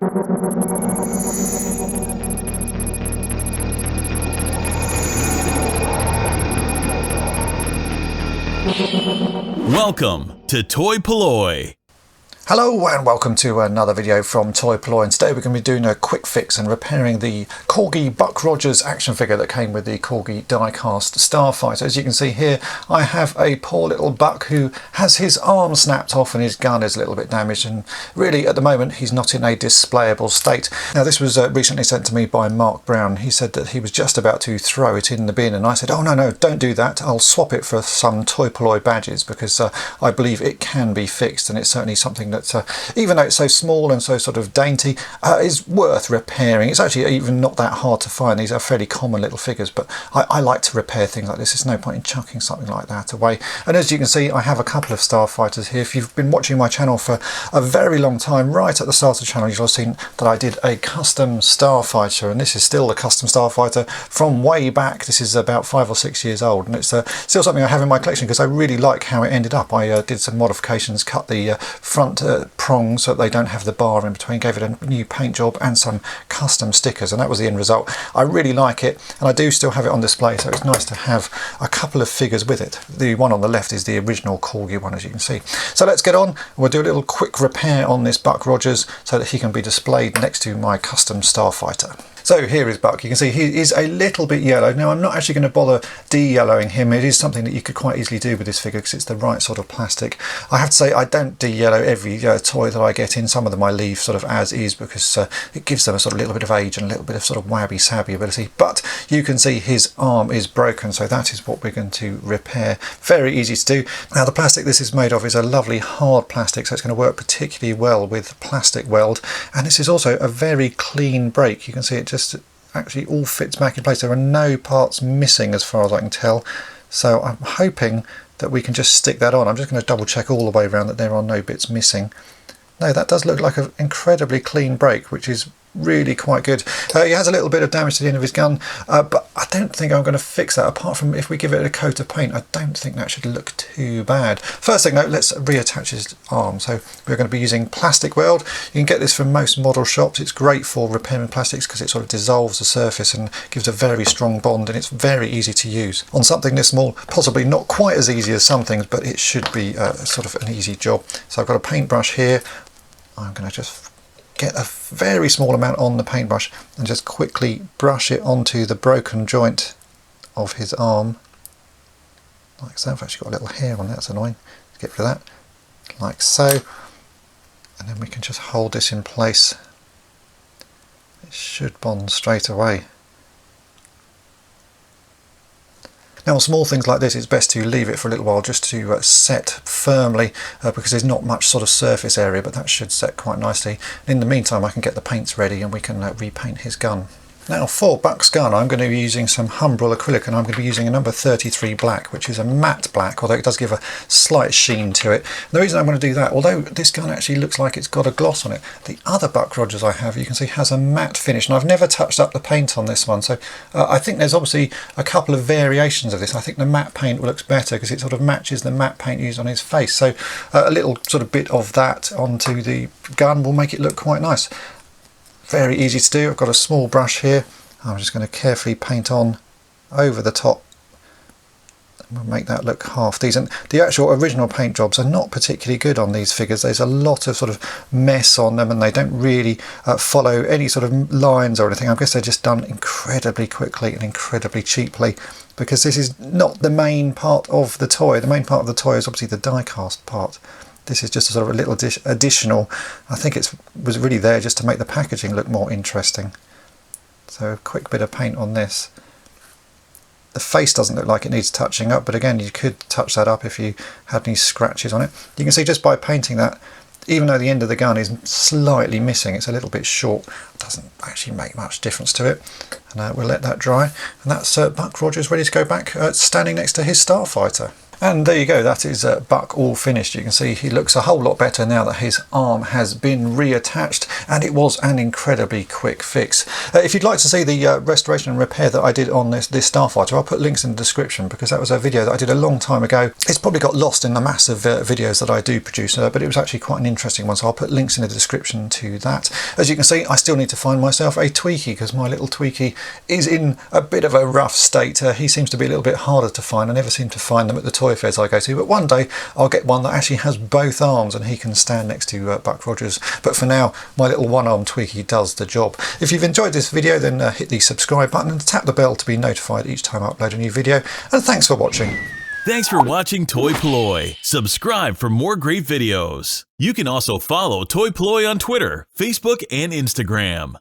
Welcome to toy-polloi. Hello and welcome to another video from toy-polloi, and today we're going to be doing a quick fix and repairing the Corgi Buck Rogers action figure that came with the Corgi die-cast Starfighter. As you can see here, I have a poor little buck who has his arm snapped off and his gun is a little bit damaged, and really at the moment he's not in a displayable state. Now this was recently sent to me by Mark Brown. He said that he was just about to throw it in the bin, and I said, oh no, don't do that, I'll swap it for some toy-polloi badges, because I believe it can be fixed, and it's certainly something that even though it's so small and so sort of dainty, is worth repairing. It's actually even not that hard to find. These are fairly common little figures, but I like to repair things like this. There's no point in chucking something like that away. And as you can see, I have a couple of Starfighters here. If you've been watching my channel for a very long time, right at the start of the channel, you'll have seen that I did a custom Starfighter, and this is still a custom Starfighter from way back. This is about 5 or 6 years old, and it's still something I have in my collection because I really like how it ended up. I did some modifications, cut the front prongs so that they don't have the bar in between, gave it a new paint job and some custom stickers, and that was the end result. I really like it, and I do still have it on display, so it's nice to have a couple of figures with it. The one on the left is the original Corgi one, as you can see. So let's get on. We'll do a little quick repair on this Buck Rogers so that he can be displayed next to my custom Starfighter. So here is Buck. You can see he is a little bit yellow. Now I'm not actually going to bother de-yellowing him. It is something that you could quite easily do with this figure because it's the right sort of plastic. I have to say I don't de-yellow every toy that I get in. Some of them I leave sort of as is because it gives them a sort of little bit of age and a little bit of sort of wabby-sabby ability. But you can see his arm is broken, so that is what we're going to repair. Very easy to do. Now the plastic this is made of is a lovely hard plastic, so it's going to work particularly well with plastic weld. And this is also a very clean break. You can see it just actually all fits back in place. There are no parts missing as far as I can tell, so I'm hoping that we can just stick that on. I'm just going to double check all the way around that there are no bits missing. No, that does look like an incredibly clean break, which is really quite good. He has a little bit of damage to the end of his gun, but I don't think I'm going to fix that, apart from if we give it a coat of paint. I don't think that should look too bad. First thing though, let's reattach his arm. So we're going to be using plastic weld. You can get this from most model shops. It's great for repairing plastics because it sort of dissolves the surface and gives a very strong bond, and it's very easy to use. On something this small, possibly not quite as easy as some things, but it should be sort of an easy job. So I've got a paintbrush here. I'm going to just get a very small amount on the paintbrush and just quickly brush it onto the broken joint of his arm, like so. I've actually got a little hair on it, that's annoying. Let's get rid of that, like so, and then we can just hold this in place. It should bond straight away. Now on small things like this, it's best to leave it for a little while just to set firmly, because there's not much sort of surface area, but that should set quite nicely. In the meantime, I can get the paints ready and we can repaint his gun. Now for Buck's gun, I'm going to be using some Humbrol acrylic, and I'm going to be using a number 33 black, which is a matte black, although it does give a slight sheen to it. And the reason I'm going to do that, although this gun actually looks like it's got a gloss on it, the other Buck Rogers I have, you can see, has a matte finish, and I've never touched up the paint on this one, so I think there's obviously a couple of variations of this. I think the matte paint looks better because it sort of matches the matte paint used on his face, so a little sort of bit of that onto the gun will make it look quite nice. Very easy to do. I've got a small brush here. I'm just going to carefully paint on over the top. We'll make that look half decent. The actual original paint jobs are not particularly good on these figures. There's a lot of sort of mess on them, and they don't really follow any sort of lines or anything. I guess they're just done incredibly quickly and incredibly cheaply, because this is not the main part of the toy. The main part of the toy is obviously the die-cast part. This is just a sort of a little additional. I think it was really there just to make the packaging look more interesting. So a quick bit of paint on this. The face doesn't look like it needs touching up, but again, you could touch that up if you had any scratches on it. You can see just by painting that, even though the end of the gun is slightly missing, it's a little bit short, it doesn't actually make much difference to it. And we'll let that dry. And that's Buck Rogers ready to go back, standing next to his Starfighter. And there you go, that is Buck all finished. You can see he looks a whole lot better now that his arm has been reattached, and it was an incredibly quick fix. If you'd like to see the restoration and repair that I did on this Starfighter, I'll put links in the description, because that was a video that I did a long time ago. It's probably got lost in the massive videos that I do produce, but it was actually quite an interesting one, so I'll put links in the description to that. As you can see, I still need to find myself a Tweaky, because my little Tweaky is in a bit of a rough state. He seems to be a little bit harder to find. I never seem to find them at the toy fairs I go to, but one day I'll get one that actually has both arms and he can stand next to Buck Rogers. But for now, my little one-armed Tweaky does the job. If you've enjoyed this video, then hit the subscribe button and tap the bell to be notified each time I upload a new video. And thanks for watching. Thanks for watching toy-polloi. Subscribe for more great videos. You can also follow toy-polloi on Twitter, Facebook, and Instagram.